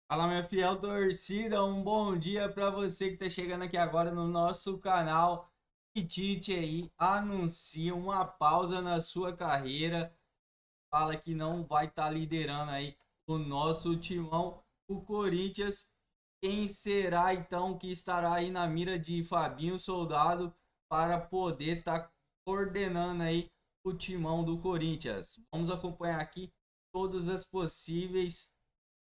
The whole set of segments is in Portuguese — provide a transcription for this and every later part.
Fala, minha fiel torcida, um bom dia para você que tá chegando aqui agora no nosso canal. E Tite aí anuncia uma pausa na sua carreira, fala que não vai estar liderando aí o nosso timão, o Corinthians. Quem será então que estará aí na mira de Fabinho Soldado para poder estar coordenando aí o timão do Corinthians? Vamos acompanhar aqui todas as possíveis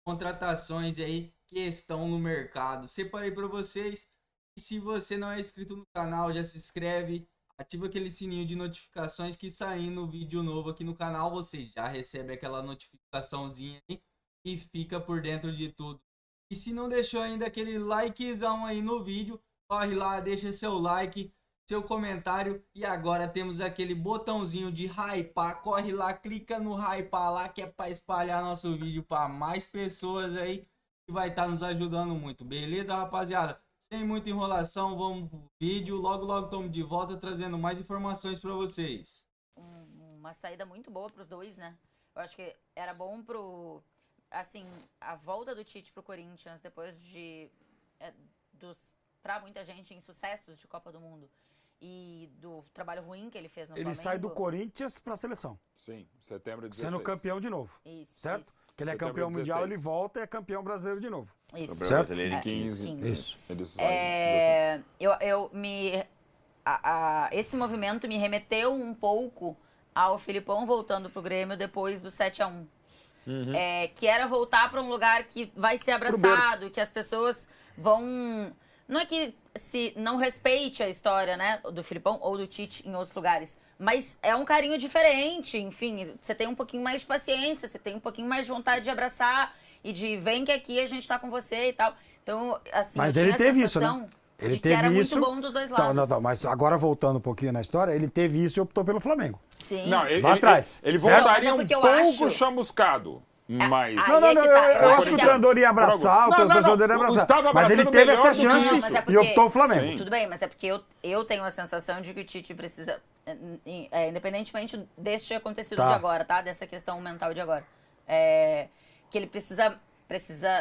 contratações aí que estão no mercado. Separei para vocês. E se você não é inscrito no canal, já se inscreve, ativa aquele sininho de notificações que saindo vídeo novo aqui no canal, você já recebe aquela notificaçãozinha aí e fica por dentro de tudo. E se não deixou ainda aquele likezão aí no vídeo, corre lá, deixa seu like, seu comentário. E agora temos aquele botãozinho de hypar, corre lá, clica no hypar lá, que é para espalhar nosso vídeo para mais pessoas aí, que vai estar nos ajudando muito, beleza, rapaziada? Sem muita enrolação, vamos pro vídeo. Logo, logo estamos de volta trazendo mais informações para vocês. Uma saída muito boa para os dois, né? Eu acho que era bom pro... Assim, a volta do Tite pro Corinthians depois pra muita gente, insucessos de Copa do Mundo e do trabalho ruim que ele fez no Ele Flamengo. sai do Corinthians pra seleção. Sim, setembro de 16. Sendo campeão de novo. Isso, Certo? isso. Que ele é Setembro campeão de mundial, 16. ele volta e é campeão brasileiro de novo. Isso. Campeão Certo? brasileiro em É, 15. 15. Isso. Ele sai. Esse movimento me remeteu um pouco ao Filipão voltando pro Grêmio depois do 7-1. Que era voltar para um lugar que vai ser abraçado, que as pessoas vão... Não é que se não respeite a história, né, do Filipão ou do Tite em outros lugares, mas é um carinho diferente, enfim, você tem um pouquinho mais de paciência, você tem um pouquinho mais de vontade de abraçar e de vem que aqui a gente tá com você e tal. Então, assim, Mas eu ele tinha a teve isso, né? sensação Ele de que teve era isso. muito bom dos dois Tá, lados. não, mas agora voltando um pouquinho na história, ele teve isso e optou pelo Flamengo. Sim. Não, ele, Lá atrás. Ele Certo? voltaria Não, mas é um porque eu pouco acho- chamuscado. Mas. Aí Não, não, é não, que tá. eu acho que o que treinador ia abraçar, o Não, não, torcedor não. ia abraçar. Estava Mas ele abraçando teve melhor essa do que chance isso. Mas é e porque- optou o Flamengo. Sim. Tudo bem, mas é porque eu tenho a sensação de que o Tite precisa, independentemente deste acontecido Tá. de agora, tá? Dessa questão mental de agora. Que ele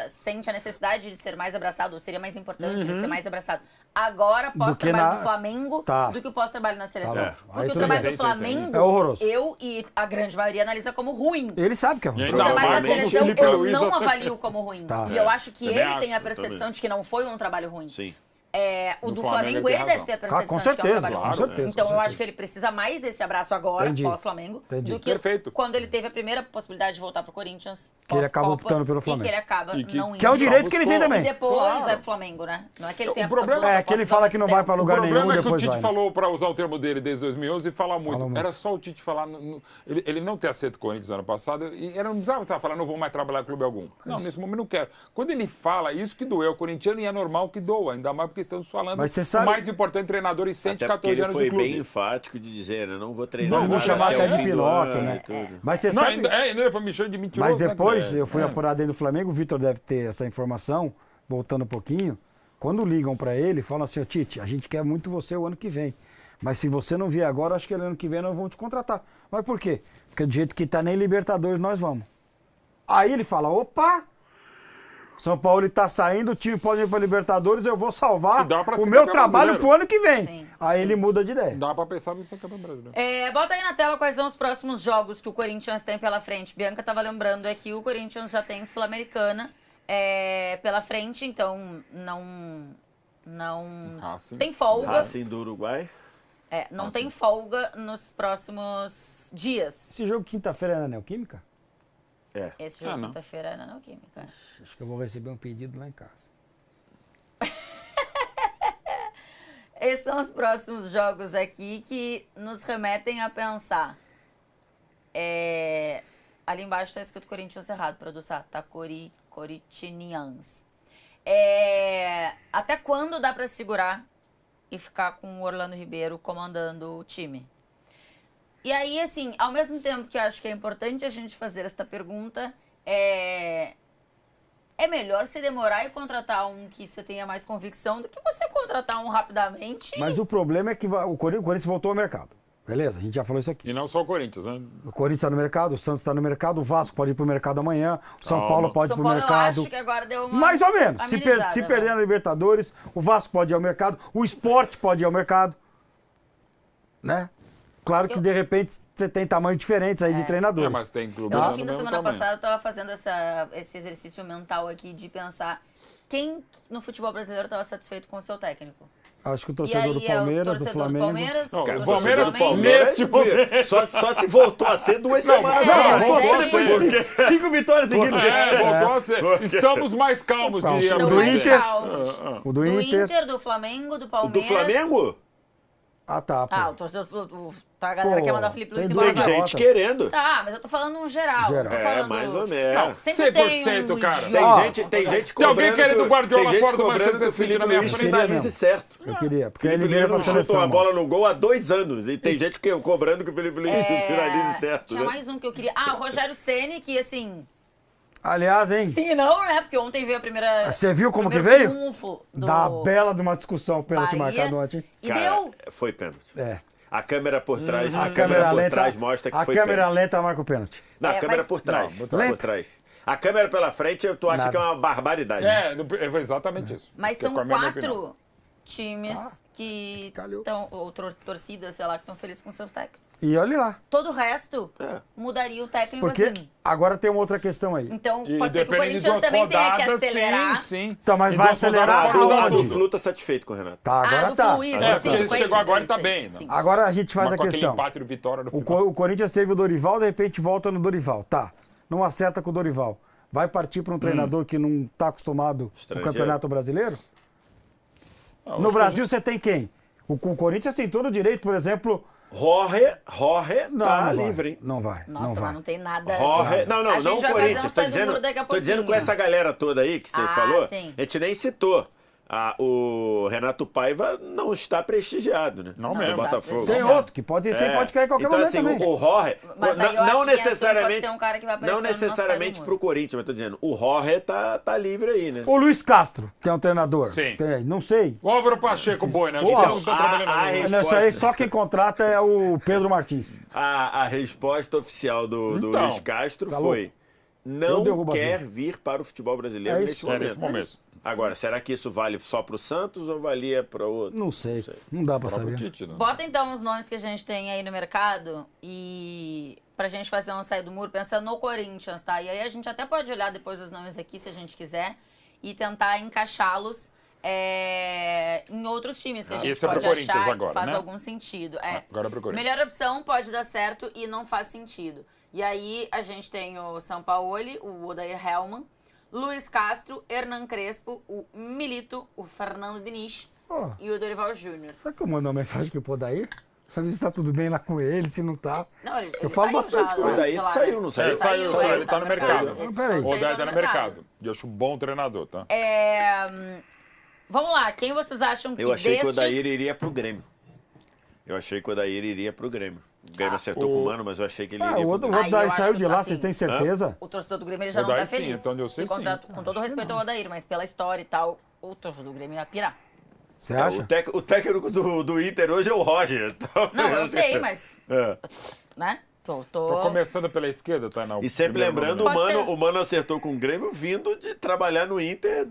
sente a necessidade de ser mais abraçado, ou seria mais importante ele ser mais abraçado agora, pós-trabalho do Flamengo, Tá. do que o pós-trabalho na seleção. Tá. Aí Porque o tudo trabalho bem. do Sim, sim, sim. Flamengo, É horroroso. eu e a grande maioria analisa como ruim. Ele sabe que é E ruim. ainda O trabalho da mais o seleção Felipe eu Luiz não você- avalio como ruim. Tá. E eu acho que Também ele tem a acho, eu percepção também. de que não foi um trabalho ruim. Sim. O No do Flamengo Flamengo, ele ele tem deve ter a razão. percepção Com de que é um certeza, trabalho com ruim. certeza. Então com eu acho certeza. que ele precisa mais desse abraço agora, Entendi. pós-Flamengo, Entendi. do que Perfeito. quando ele teve a primeira possibilidade de voltar pro Corinthians, Que ele acaba pós-Copa, optando pelo e Flamengo. que ele acaba E que- não indo. Que é o direito que ele tem buscou. E também. depois Claro. vai pro Flamengo, né? Não é que ele tem O problema- as duas É, que ele propostas fala ao que não mesmo vai pra tempo. O lugar nenhum problema e é que o depois Tite vai. né? falou, para usar o termo dele desde 2011, e falar muito. Fala muito. Era só o Tite falar. Ele não ter aceito o Corinthians ano passado, e não precisava estar falando, não vou mais trabalhar em clube algum. Não, nesse momento não quero. Quando ele fala isso que doeu o corintiano, e é normal que doa, ainda mais porque estamos falando Mas você sabe- o mais importante treinador e sente Até porque 14 ele anos foi de clube. bem enfático de dizer, eu não vou treinar Não vou nada chamar até até o de fim do piloto, ano né? e tudo. Mas você Não, sabe... ainda ele foi me chamando de mentiroso. Mas né, depois, cara? eu fui apurar dentro do Flamengo, o Vitor deve ter essa informação, voltando um pouquinho. Quando ligam pra ele, falam assim, ô Tite, a gente quer muito você o ano que vem. Mas se você não vier agora, acho que ano que vem nós vamos te contratar. Mas por quê? Porque do jeito que tá nem Libertadores, nós vamos. Aí ele fala, opa, São Paulo está saindo, o time pode ir pra Libertadores, eu vou salvar E dá pra o ser meu campeão trabalho brasileiro. pro ano que vem. Sim, Aí sim. ele muda de ideia. Dá pra pensar nisso campeão brasileiro. Bota aí na tela quais são os próximos jogos que o Corinthians tem pela frente. Bianca tava lembrando que o Corinthians já tem Sul-Americana pela frente, então não Racing. tem folga. Racing do Uruguai. Não tem folga nos próximos dias. Esse jogo quinta-feira é na Neoquímica? É. Esse jogo não. quinta-feira é na Neoquímica. Acho que eu vou receber um pedido lá em casa. Esses são os próximos jogos aqui que nos remetem a pensar. Ali embaixo tá escrito Corinthians errado, produção. Tá Corinthians. Até quando dá pra segurar e ficar com o Orlando Ribeiro comandando o time? E aí, assim, ao mesmo tempo que eu acho que é importante a gente fazer esta pergunta, é melhor você demorar e contratar um que você tenha mais convicção do que você contratar um rapidamente. Mas o problema é que o Corinthians voltou ao mercado. Beleza? A gente já falou isso aqui. E não só o Corinthians, né? O Corinthians está no mercado, o Santos está no mercado, o Vasco pode ir pro mercado amanhã, o São Calma. Paulo pode ir São pro Paulo, mercado. eu acho que agora deu uma Mais ou menos. Se amenizada, perder na Libertadores, o Vasco pode ir ao mercado, o Sport pode ir ao mercado. Né? Claro que de repente você tem tamanhos diferentes aí de treinadores. Mas tem clube Eu, já no do fim da mesmo semana tamanho. passada, eu tava fazendo esse exercício mental aqui de pensar quem no futebol brasileiro estava satisfeito com o seu técnico. Acho que o E torcedor do aí é o Palmeiras, do torcedor do Flamengo. Palmeiras, Não, o o torcedor Palmeiras, do Flamengo. Palmeiras, tipo, Só se voltou a ser 2 semanas É, atrás. mas Voltou aí- depois. 5 vitórias seguidas. voltou a ser. Estamos mais calmos, Calma. diria Então, Do mais Inter. calmos. O Do do Inter. Inter, do Flamengo, do O Palmeiras. do Flamengo? Ah, tá. Pô. Ah, o torcedor. Tá, a galera Pô, quer mandar o Felipe Luiz tem embora. Tem dois agora. gente querendo. Tá, mas eu tô falando no geral. Geral. Eu tô É, falando... mais ou Não, menos. Sempre tem 100%, um cara. Tem idiota. gente, tem gente Tem alguém cobrando querendo o Guardiola tem gente fora do cobrando que Manchester o City Felipe na minha Luiz frente. finalize certo. Eu queria. Porque Felipe ele Luiz vira não pra chuta seleção. uma bola no gol há 2 anos. E tem gente cobrando que o Felipe Luiz finalize certo. Tinha Né? mais um que eu queria. Ah, o Rogério Ceni, que assim... Aliás, hein? Sim e não, né? Porque ontem veio a primeira... Você viu como que primeiro veio? triunfo do Da bela de uma discussão, pênalti Bahia. marcado ontem. E Cara, deu... foi pênalti. É. A câmera por trás, A a câmera por trás mostra que a foi câmera pênalti. lenta marca o pênalti. Não, a É, câmera mas- por trás. Não, por trás. A câmera pela frente, tu acha Nada. que é uma barbaridade. É exatamente isso. Mas Que é são com a minha 4 opinião. times que calhou. estão... Ou torcidas, sei lá, que estão felizes com seus técnicos. E olha lá. Todo o resto É. mudaria o técnico Porque assim. agora tem uma outra questão aí. Então, E pode ser que o dependendo de Corinthians duas também tenha que rodadas, acelerar. Sim. Então, mas E vai duas rodadas acelerar fora A do onde? Flu tá satisfeito com o Renato. Tá, agora do tá. Flu, isso, É, sim, porque ele foi chegou isso, agora e isso, tá bem, isso, né? sim. Agora a gente faz Mas a com aquele questão. empate de vitória no O, final. O Corinthians teve o Dorival, de repente volta no Dorival. Tá, não acerta com o Dorival. Vai partir para um treinador que não está acostumado com o Estrangeiro. Campeonato Brasileiro? Não, No acho Brasil você tem quem? O Corinthians tem todo o direito, por exemplo... Jorge Não, tá não vai. livre, hein? Não vai, Nossa, não vai. mas não tem nada. a Jorge. ver. Não, A não, gente não o vai fazer Corinthians. um Sai do Muro daqui a Tô dizendo com pouquinho. essa galera toda aí que você Ah, falou. sim. A gente nem citou. O Renato Paiva não está prestigiado, né? Não No mesmo. Botafogo. Tem Já. outro que pode ser, É. pode cair em qualquer então, momento assim, também. o Jorge, Mas aí eu não acho que necessariamente, pode ser um cara que vai aparecer não no nosso necessariamente Sai do pro Corinthians, mas tô dizendo, o Jorge tá livre aí, né? O Luiz Castro, que é um treinador. Sim. Tem, não sei. O Álvaro Pacheco, boi, né? A gente Então, não tá trabalhando a no- resposta- Não, isso aí só quem contrata é o Pedro Martins. A resposta oficial do Então, Luiz Castro tá foi: Eu não derrubo a quer vida. vir para o futebol brasileiro É neste isso. momento. nesse momento. Agora, será que isso vale só para o Santos ou valia para outro? Não sei. Não dá pra Próprio saber. Tite, né? Bota então os nomes que a gente tem aí no mercado e pra gente fazer um Sai do Muro, pensando no Corinthians, tá? E aí a gente até pode olhar depois os nomes aqui, se a gente quiser, e tentar encaixá-los em outros times que a gente Esse é pro pode Corinthians achar agora, que faz né? algum sentido. É. Agora é pro Corinthians. Melhor opção pode dar certo e não faz sentido. E aí a gente tem o Sampaoli, o Odair Hellmann, Luiz Castro, Hernan Crespo, o Milito, o Fernando Diniz Ó, e o Dorival Júnior. será que eu mando uma mensagem pro Podair? Saber se tá tudo bem lá com ele, se não tá. Não, ele Eu falo saiu bastante já, com lá, ele. O Daí de lá, saiu, né? não saiu? É, saiu, ele tá no mercado. Esse Peraí. saiu, O Daí tá no mercado. E eu acho um bom treinador, tá? Vamos lá, quem vocês acham que Eu achei que o destes... Odair iria pro Grêmio. Eu achei que o Odair iria pro Grêmio. O Grêmio acertou com o Mano, mas eu achei que ele Ah, iria o pro outro Grêmio. Aí Odair eu acho saiu que, de lá, assim, vocês têm certeza? O torcedor do Grêmio ele já não Odair, tá feliz. sim, então eu sei, Se sim. contrato, com todo respeito ao Odair, mas pela história e tal, o torcedor do Grêmio ia pirar. Você É, acha? o técnico do Inter hoje é o Roger. Então, Não, eu sei, mas... É. Né? Tô... Tô começando pela esquerda, tá? E sempre lembrando, Pode ser. o Mano acertou com o Grêmio vindo de trabalhar no Inter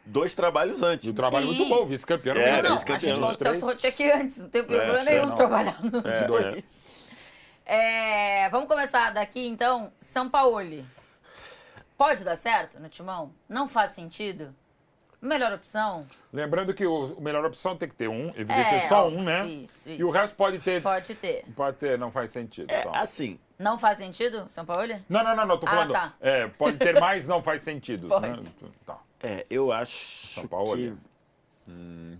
2 trabalhos antes. E o trabalho Sim. muito bom, vice-campeão. É, Não, não, a vice-campeão, gente falou do Celso 23. Rotti aqui antes, não tem problema nenhum não. trabalhar nos É, dois. Vamos começar daqui, então. Sampaoli. Pode dar certo no Timão? Não faz sentido? Melhor opção? Lembrando que a melhor opção tem que ter um, evidentemente só um, né? Isso, E o resto pode ter. Pode ter. Pode ter, não faz sentido. então. Assim, Não faz sentido, Sampaoli? Não, tô Ah, falando. tá. Pode ter mais, não faz sentido. Pode. Né? Tá. eu acho São Paulo. que...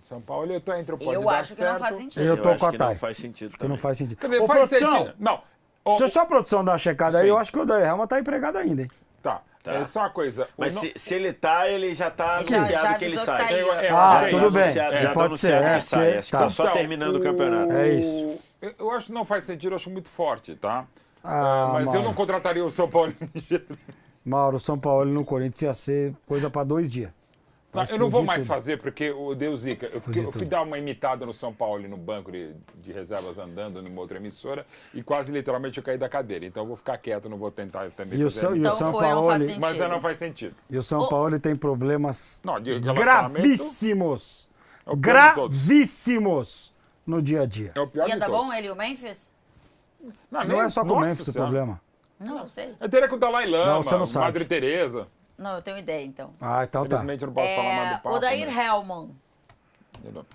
São Paulo, eu tô entre o pode Eu dar acho que certo. não faz sentido. Eu tô acho com a que não Thay. faz sentido Que também. não faz sentido. Quer dizer, Ô, faz produção, sentido. Não. Ô, deixa eu só a produção dar uma checada aí. Sim. Eu acho que o Odair Helma tá empregado ainda, hein? Tá. Tá. É só uma coisa. Mas o não- se ele tá, ele já tá Já- anunciado já que ele avisou que sai. saiu. Ah, é, tudo bem. Anunciado, já tá Pode anunciado ser, que sai. porque- Acho que tá. tá só terminando o campeonato. É isso. Eu acho que não faz sentido, eu acho muito forte, tá? Ah, Mas eu Mauro. não contrataria o São Paulo. Mauro, São Paulo no Corinthians ia ser coisa pra 2 dias. Eu não vou mais fazer, porque o Deus Zica. Eu fui dar uma imitada no São Paulo, no banco de reservas andando, numa outra emissora, e quase literalmente eu caí da cadeira. Então eu vou ficar quieto, não vou tentar também fazer. E o São Paulo, mas não faz sentido. E o São Paulo tem problemas gravíssimos. Gravíssimos no dia a dia. É o pior Ia de dar todos. bom ele e o Memphis? Não é só com o Memphis o problema. Não sei. Eu teria com o Dalai Lama, Não, você não sabe. Madre Teresa. Não, eu tenho ideia, então. Então tá. Infelizmente eu não posso falar mais do Papa. O Dair mas- Hellman.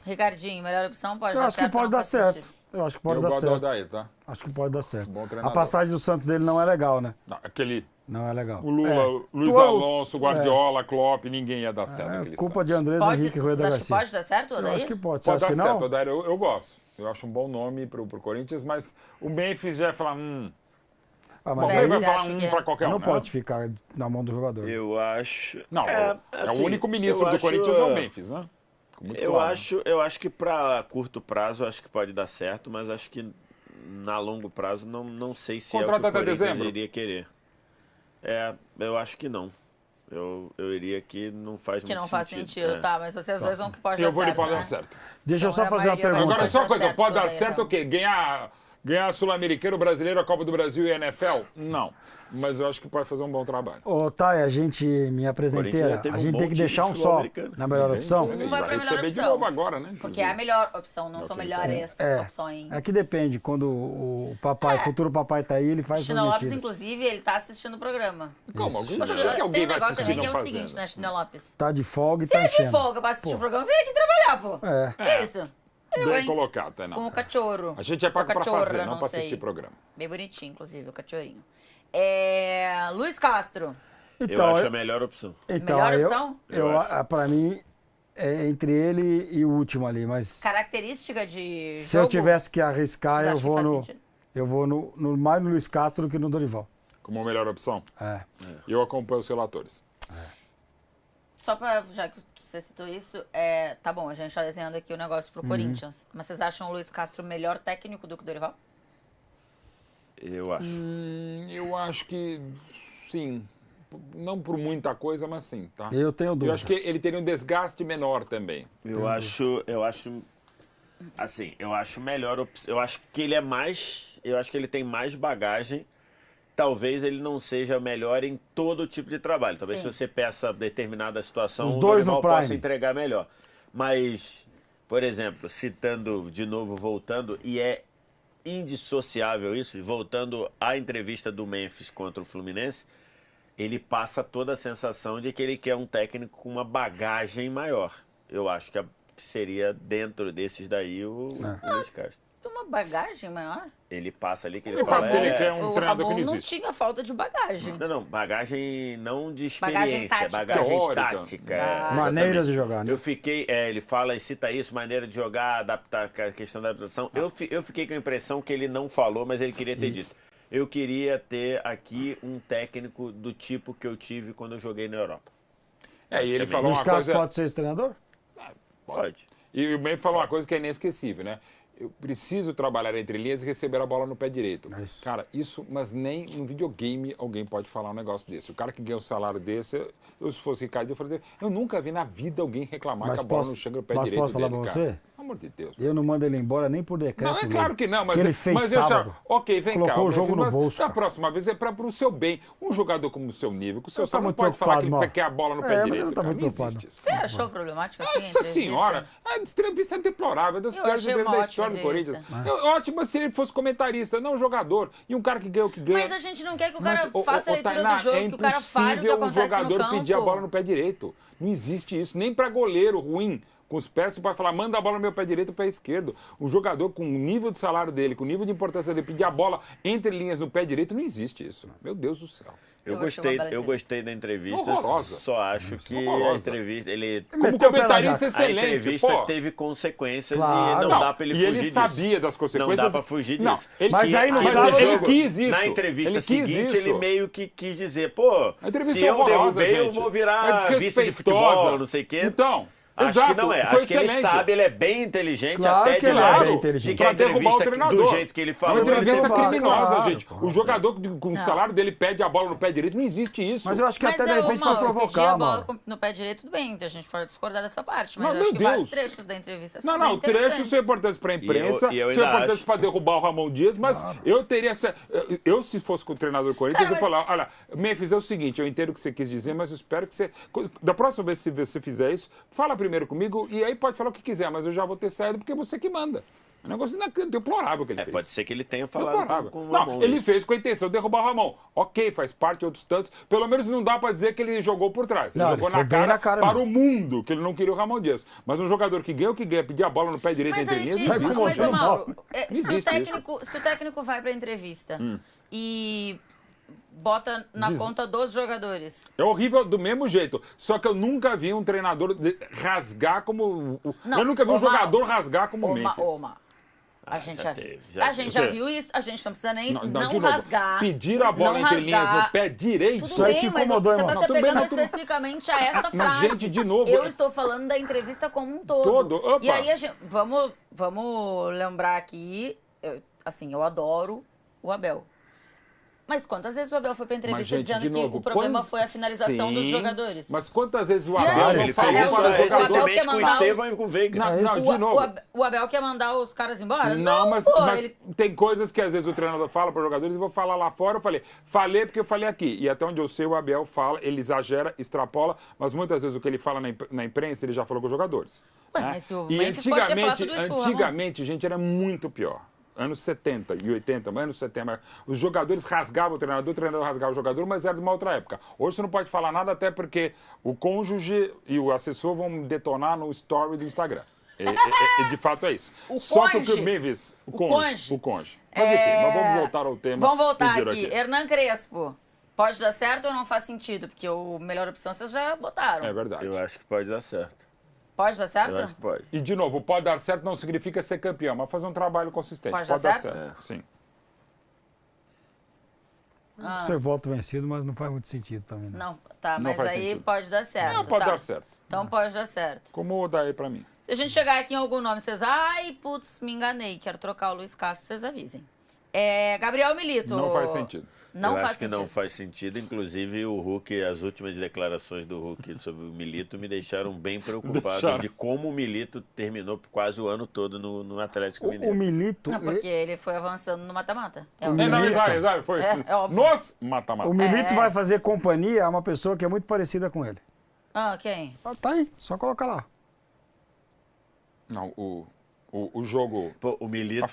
Ricardinho, melhor opção pode Eu dar acho que certo? pode não dar faz certo. sentido? Eu acho que pode Eu dar gosto do certo. Odair, tá? Acho que pode dar certo. Bom A treinador. passagem do Santos dele não é legal, né? Não, aquele... Não é legal. O Lula, o Luiz Alonso, Guardiola, Klopp, ninguém ia dar certo aquele Culpa Santos. de Andrés Pode, Henrique vocês Rueda acham que Garcia. pode dar certo, Eu Odair? acho que pode. Você Pode acha dar que certo, não? Odair, eu gosto. Eu acho um bom nome pro Corinthians, mas o Memphis já ia falar, Ah, Bom, mas Véi, ele aí vai você falar acha que é? pra qualquer um, não né? pode ficar na mão do jogador. Eu acho. Não, é assim, o único ministro eu do acho, Corinthians é o Memphis, né? Ficou muito Eu claro. acho que para curto prazo acho que pode dar certo, mas acho que na longo prazo não sei se Contrata é o que o até Corinthians dezembro? iria querer. Eu acho que não. Eu iria que não faz Que muito não faz sentido, tá? Mas vocês dois vão que pode dar Eu vou de certo, pode né? dar certo. Deixa eu Então, só a fazer uma maioria vai pergunta. Agora, só uma coisa, certo, pode dar Odair, certo não. o quê? Ganhar Sul-Americano, Brasileiro, a Copa do Brasil e a NFL? Não. Mas eu acho que pode fazer um bom trabalho. Ô, Thay, a gente, minha Corinthians apresenteira, já teve a um gente bom tem que time deixar um de só sul-americano. na melhor opção. Um vai pra melhor receber de opção. novo agora, né? Porque é a melhor opção, não são melhores É. opções. É que depende, quando o papai, futuro papai tá aí, ele faz Chino essas Lopes, mexidas. inclusive, ele tá assistindo o programa. Calma, Isso. por Poxa, que tem alguém um vai negócio assistir também que é não o seguinte, fazendo? né, Chino Lopes? Tá de folga e Se tá ele de enchendo. folga pra assistir o programa, vem aqui trabalhar, pô. É. Que isso? Eu, Bem hein? colocado, tá? Não. Com o cachorro. A gente é pago O pra cachorro, fazer, não pra sei. assistir programa. Bem bonitinho, inclusive, o cachorrinho. Luiz Castro. Eu acho a melhor opção. Então, Melhor eu, opção? Eu acho. pra mim, é entre ele e o último ali, mas Característica de se eu jogo, tivesse que arriscar, vocês eu acham que vou faz no, sentido? eu vou no mais no Luiz Castro do que no Dorival. Como a melhor opção. É. Eu acompanho os relatores. Só pra, já que você citou isso, tá bom, a gente tá desenhando aqui o negócio Uhum. pro Corinthians. Mas vocês acham o Luiz Castro melhor técnico do que o Dorival? Eu acho. Eu acho que sim. Não por muita coisa, mas sim, tá? Eu tenho dúvida. Eu acho que ele teria um desgaste menor também. Eu acho melhor opção. Eu acho que ele é mais, eu acho que ele tem mais bagagem. Talvez ele não seja melhor em todo tipo de trabalho. Talvez Sim. se você peça determinada situação, Os o dois Dorival no Prime. possa entregar melhor. Mas, por exemplo, citando de novo, voltando, e é indissociável isso, voltando à entrevista do Memphis contra o Fluminense, ele passa toda a sensação de que ele quer um técnico com uma bagagem maior. Eu acho que seria dentro desses daí o Luiz Castro. Tem uma bagagem maior? Ele passa ali que ele Eu fala... acho que ele quer um o treinador que Ramon não não existe. tinha falta de bagagem. Não, bagagem não de Bagagem experiência, tática. bagagem Teórica. tática. Da- Maneira exatamente. de jogar, né? Eu fiquei, ele fala e cita isso, maneira de jogar, adaptar, a questão da adaptação. Eu fiquei com a impressão que ele não falou, mas ele queria ter dito. Eu queria ter aqui um técnico do tipo que eu tive quando eu joguei na Europa. E ele Basicamente. falou Luiz uma Castro coisa... pode ser esse treinador? Pode. E o Memphis falou uma coisa que é inesquecível, né? Eu preciso trabalhar entre linhas e receber a bola no pé direito. É isso. Cara, isso, mas nem no videogame alguém pode falar um negócio desse. O cara que ganha um salário desse, eu se fosse Ricardo, eu falaria, eu nunca vi na vida alguém reclamar Mas que a bola posso- não chega no pé mas direito posso falar dele, pra cara. você? Pelo amor de Deus. Eu não mando ele embora nem por decreto. Não, é lei. claro que não, mas ele fez mas eu sábado. já, ok, vem cá. Colocou o jogo no mas bolso, Da cara. próxima vez é para o seu bem. Um jogador como o seu nível, com o seu Eu tô salário, não muito pode falar que preocupado, ele quer a bola no É, pé mas direito. eu não tô Cara, muito não preocupado. existe isso. Você achou problemática assim a Nossa entrevista? senhora, a entrevista é deplorável, é das Eu piores achei entrevistas uma da história do ótima Corinthians. Ótima se ele fosse comentarista, não jogador. E um cara que ganha o que ganha. Mas a gente não quer que o cara Mas, faça a leitura Tainá, do jogo, é que o cara fale o que impossível acontece no jogador campo. pedir a bola no pé direito. Não existe isso. Nem para goleiro ruim, com os pés, você pode falar, manda a bola no meu pé direito ou pé esquerdo. Um jogador com o nível de salário dele, com o nível de importância dele, pedir a bola entre linhas no pé direito, não existe isso. Meu Deus do céu. Eu achei uma bela eu entrevista. gostei da entrevista. Horrorosa. Só acho que a Horrorosa. entrevista... Ele... Como Meteu o pé na comentarista jaca. A excelente, entrevista pô. teve consequências Claro. e não dá pra ele e fugir ele disso. sabia das consequências. Não dá pra fugir Não, disso. ele- Mas aí não Que sabe- no ele jogo, quis isso. Na entrevista Ele quis seguinte, isso. ele meio que quis dizer, pô, A entrevista se eu horrorosa, derrubei, eu gente. vou É virar vice de desrespeitosa. futebol, não sei o quê. Então, Acho Exato, que não é. foi Acho que ele excelente. sabe, ele é bem inteligente, Claro até que ele é demais. bem inteligente. De que a Pra derrubar o entrevista, treinador. do jeito que ele falou, Uma ele entrevista teve que ser criminosa, claro, gente. pô. O jogador com o salário dele pede a bola no pé direito, não existe isso. Mas eu acho que Mas até de repente Mauro, pra pedir provocar, a bola mano. no pé direito, tudo bem, a gente pode discordar dessa parte, mas Não, eu meu acho que vários Deus. trechos da entrevista são Não, bem trechos interessantes. são importantes para a imprensa, E eu são ainda importantes acho. para derrubar o Ramon Dias, mas eu teria... Eu, se fosse com o treinador do Corinthians, Cara, eu falar, olha, Memphis, é o seguinte, eu entendo o que você quis dizer, mas eu espero que você... Da próxima vez que você fizer isso, fala primeiro comigo e aí pode falar o que quiser, mas eu já vou ter saído porque é você que manda. É um negócio deplorável que ele fez. Pode ser que ele tenha falado Deplorável. com o Não, Ramon. ele isso. fez com a intenção de derrubar o Ramon. Ok, faz parte de outros tantos. Pelo menos não dá pra dizer que ele jogou por trás. Ele Não, jogou ele foi bem na cara para mesmo. o mundo, que ele não queria o Ramon Dias. Mas um jogador que ganha o que ganha, pedir a bola no pé direito Mas entre aí, linhas, se, não existe. mas, João Mauro, se, existe se o técnico vai pra entrevista e bota na Diz- conta dos jogadores. É horrível do mesmo jeito. Só que eu nunca vi um treinador rasgar como... Não, eu nunca vi um ô, Mauro, jogador rasgar como o Memphis. A gente já já viu. teve, já A gente já teve. viu isso, a gente não precisa nem de não novo, rasgar. pedir a bola não entre linhas rasgar. no pé direito. Tudo aí bem, te mas incomodou, você irmão. está Não, se tudo bem, apegando mas especificamente a essa Mas, frase. gente, de novo, Eu estou falando da entrevista como um todo. Opa. E aí, vamos lembrar aqui, eu adoro o Abel. Mas quantas vezes o Abel foi pra entrevista gente, dizendo de que novo, o problema quando- foi a finalização dos Sim, jogadores? Mas quantas vezes o E aí, Abel Ele o fez Abel- isso o Abel recentemente quer com o mandar Estevão e com o Veiga. Não, de novo. O Abel quer mandar os caras embora? Não, mas ele... tem coisas que às vezes o treinador fala para os jogadores e vou falar lá fora. Eu falei porque eu falei aqui. E até onde eu sei, o Abel fala, ele exagera, extrapola, mas muitas vezes o que ele fala na imprensa, ele já falou com os jogadores. Ué, né? mas se o E Memphis pode ter falado tudo isso pro Ramon. antigamente, gente, era muito pior. Anos 70 e 80, anos 70, os jogadores rasgavam o treinador rasgava o jogador, mas era de uma outra época. Hoje você não pode falar nada, até porque o cônjuge e o assessor vão detonar no story do Instagram. De fato é isso. O Só que o cônjuge. que o Memphis... O cônjuge. O cônjuge. Mas enfim, mas vamos voltar ao tema. Vamos voltar Pedir aqui. Hernan Crespo. Pode dar certo ou não faz sentido? Porque a melhor opção vocês já botaram. É verdade. Eu acho que pode dar certo. Pode dar certo? Eu acho que pode. E, de novo, pode dar certo não significa ser campeão, mas fazer um trabalho consistente. Pode dar certo? Sim. Ser voto vencido, mas não faz muito sentido também. Não, tá, Não mas faz aí sentido. pode dar certo. Não, pode tá. dar certo. Então pode dar certo. Como o daí pra mim. Se a gente chegar aqui em algum nome, vocês... Ai, putz, me enganei. Quero trocar o Luiz Castro, vocês avisem. Gabriel Milito. Não faz sentido. Não eu faz acho que sentido. não faz sentido. Inclusive, o Hulk, as últimas declarações do Hulk sobre o Milito me deixaram bem preocupado de como o Milito terminou quase o ano todo no Atlético O Mineiro. Milito, Não, porque ele foi avançando no mata-mata. É O óbvio. Não, Milito. exato, foi. É óbvio. Nos mata-mata. o Milito vai fazer companhia a uma pessoa que é muito parecida com ele. Ah, quem? Ah, tá aí, só colocar lá. Não, o jogo, Pô, o Milito...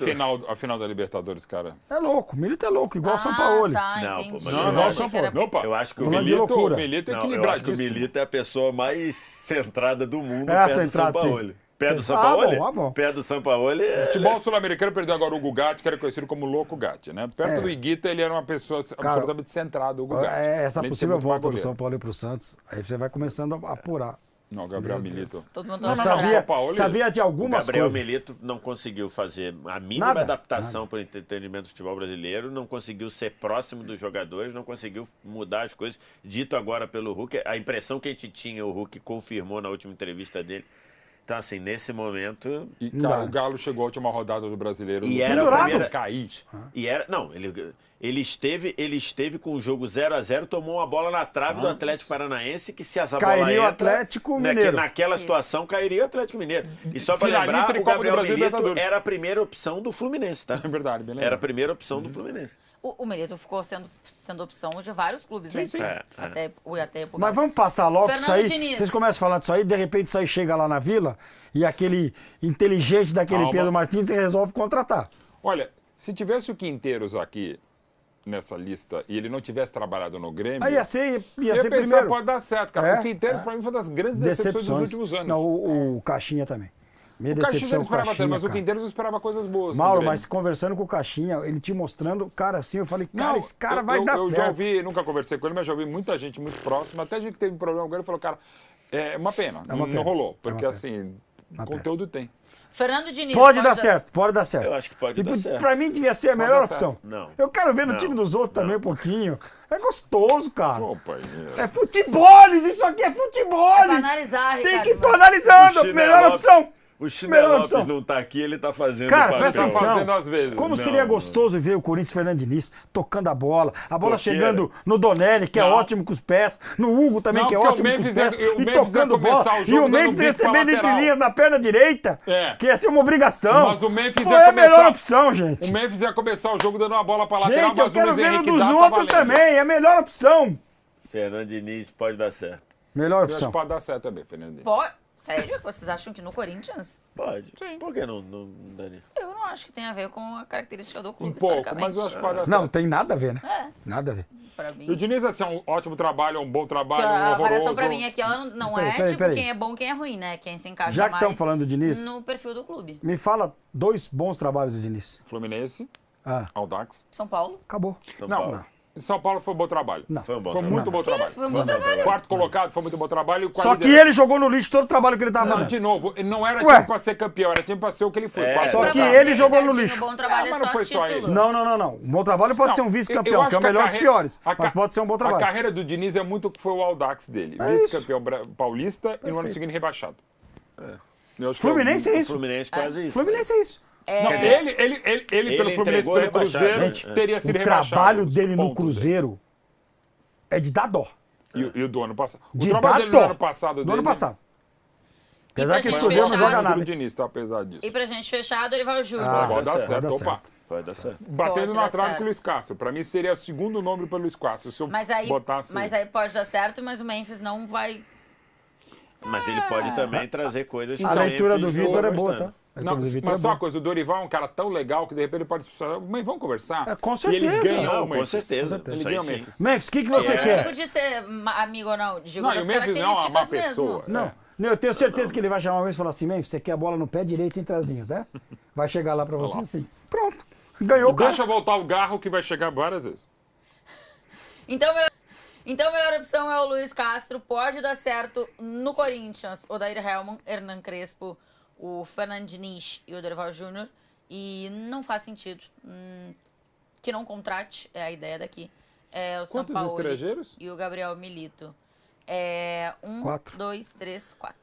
a final da Libertadores, cara. É louco, o Milito é louco, igual o Sampaoli. Tá, Não, pô, entendi. mas Eu eu achei acho que era- Opa, Eu acho que o Falando de Milito... loucura. o Milito é Não, eu acho que o equilibradíssimo. Milito é a pessoa mais centrada do mundo, É, perto do centrado, Sampaoli. sim. Perto do Ah, Sampaoli? bom, ah, bom. Perto do Sampaoli é... Futebol sul-americano perdeu agora o Hugo Gatti, que era conhecido como Louco Gatti, né? Perto É. do Iguita, ele era uma pessoa absolutamente centrada, o Hugo Gatti. Essa Além de ser possível muito mais volta do goleiro. São Paulo para o Santos, aí você vai começando a apurar. Não, Gabriel Milito. Todo mundo Não, tá sabia, São Paulo, sabia de O algumas Gabriel coisas. Milito não conseguiu fazer a mínima Nada, adaptação para o entretenimento do futebol brasileiro, não conseguiu ser próximo dos jogadores, não conseguiu mudar as coisas. Dito agora pelo Hulk, a impressão que a gente tinha, o Hulk confirmou na última entrevista dele. Então, assim, nesse momento... E, Não cara, dá. o Galo chegou à última rodada do Brasileiro. E no era a Pendurado. primeira- Cair. E era... Não, ele esteve com o jogo 0-0, tomou uma bola na trave do Atlético Paranaense, que se essa bola Cairia o entra... Atlético Mineiro. Naquela Isso. situação, cairia o Atlético Mineiro. E só para Finalista lembrar, de o Copa do Gabriel Brasil e Milito Libertadores. era a primeira opção do Fluminense, tá? É verdade, beleza. Era a primeira opção do Fluminense. O Milito ficou sendo opção de vários clubes antes, sim. né? É. Até pro Mas Galo. vamos passar logo Fernando isso aí. Diniz. Vocês começam a falar disso aí, de repente isso aí chega lá na Vila e aquele inteligente daquele Calma. Pedro Martins resolve contratar. Olha, se tivesse o Quinteiros aqui nessa lista e ele não tivesse trabalhado no Grêmio, Aí ia ser eu ia pensar, primeiro. pode dar certo, cara. É, O Quinteiros, pra mim, foi uma das grandes decepções dos últimos anos. Não, o Caixinha também. Minha O Caixinha eu decepção não com o esperava tanto, Caixinha, mas o cara. Quinteiros eu esperava coisas boas. no Mauro, Grêmio. mas conversando com o Caixinha, ele te mostrando, cara, assim, eu falei, cara, Não, esse cara vai dar eu certo. já ouvi, nunca conversei com ele, mas já ouvi muita gente muito próxima, até gente que teve problema com ele, falou, cara, é uma pena, É uma não pena. rolou. É Porque uma assim, Conteúdo tem. Fernando Diniz. Pode dar certo, pode dar certo. Eu acho que pode dar certo. Pra mim devia ser a melhor dar opção. Não. Eu quero ver no Não. time dos outros também um pouquinho. É gostoso, cara. Pô, pai. É futeboles, isso aqui é futeboles. pra analisar, Tem Ricardo, que estar mano. analisando. O Chile Melhor Lopes- opção. O Chile Melhor Lopes opção. não tá aqui, ele tá fazendo Cara, o presta papel. Tá atenção. fazendo às vezes. Como Não, seria não. gostoso ver o Corinthians Fernando Diniz tocando a bola Toqueira. chegando no Donelli, que é Não. ótimo com os pés, no Hugo também, Não, que é porque o ótimo com os Memphis pés, ia- o e Memphis ia tocando começar bola, o e jogo o dando Memphis bico pra recebendo entre lateral. linhas na perna direita, É. que ia ser uma obrigação. Mas o Memphis Qual ia é a melhor começar- opção, gente? O Memphis ia começar o jogo dando uma bola pra lateral, Gente, eu mas o quero Luiz ver no Henrique dos dá, tá outros valendo. também, é a melhor opção. Fernando Diniz pode dar certo. Melhor Eu acho opção. que pode dar certo também, Fernandinho. Sério? Vocês acham que no Corinthians? Pode. Sim. Por que não daria? Eu não acho que tem a ver com a característica do Um clube, pouco, historicamente. mas eu acho que pode dar Não, certo. tem nada a ver, né? É, Nada a ver. pra mim. E o Diniz, assim, é um ótimo trabalho, um bom Que trabalho, um a horroroso. avaliação pra mim aqui, ela não Peraí, é peraí, tipo peraí. quem é bom quem é ruim, né? Quem se encaixa Já que mais estamos falando do Diniz, no perfil do clube. me fala 2 bons trabalhos do Diniz. Fluminense, Ah, Audax. São Paulo. acabou. São Não, Paulo. São Paulo foi um bom trabalho. Não. Foi um bom Foi trabalho. muito bom trabalho. Isso, foi um bom trabalho. Quarto colocado foi muito bom trabalho. E com a Só que liderança. ele jogou no lixo todo o trabalho que ele tava Não, fazendo. de novo, ele não era Ué. time pra ser campeão, era time pra ser o que ele foi. É, quarto Só Pra que colocado. você, ele jogou no Ricardinho, lixo. Bom trabalho Ah, mas é não só foi só título. ele. Não. Um bom trabalho pode Não, ser um eu vice-campeão, acho que é o que a melhor dos carreira- piores. a Mas ca- pode ser um bom A trabalho. carreira do Diniz é muito o que foi o Audax dele. É Vice-campeão paulista e no ano seguinte rebaixado. Eu acho que Fluminense é O isso. Fluminense quase isso. Fluminense é isso. Não, Quer dizer, ele pelo Fluminense, entregou pelo rebaixado, Cruzeiro, né? teria sido O rebaixado. trabalho os dele no pontos Cruzeiro é de dar dó. E o do ano passado. O De trabalho dar dele no dó. ano passado Do dele... ano passado. pra Apesar que esse gente Cruzeiro não fechar- joga Muito nada. do Diniz, tá? Apesar disso. E pra gente fechar, Dorival Júnior. Ah, Pode dar certo, certo, pode dar opa. certo. Pode dar certo. Batendo Pode na dar trave certo. com o Luiz Castro. Pra mim seria o segundo nome pelo Luiz Castro. Se eu Mas aí botasse... pode dar certo, mas o Memphis não vai... Mas ele pode também trazer coisas que A o leitura do Memphis Vitor não é boa, gostando. tá? A Não, leitura do Vitor mas é só boa. uma coisa, o Dorival é um cara tão legal que de repente ele pode... Mas vamos conversar? É, com E ele certeza. ganha Não, o com Memphis. certeza. Ele Isso ganha aí o sim. Memphis, Memphis. o que você Não quer? digo de ser amigo ou não, digo Não, e das o Memphis não é uma má características pessoa. mesmo. Não, eu tenho certeza que ele vai chamar o Memphis e falar assim, Memphis, você quer a bola no pé direito entre as linhas, né? Vai chegar lá pra você lá. assim. Pronto. Ganhou o cara. Deixa voltar o Garro que vai chegar várias vezes. Então, a melhor opção é o Luiz Castro. Pode dar certo no Corinthians. O Daír Hellman, Hernan Crespo, o Fernando Diniz e o Dorival Júnior. E não faz sentido que não contrate, é a ideia daqui. É o São Quantos Paulo estrangeiros? e o Gabriel Milito. 1, Quatro. 2, 3, 4.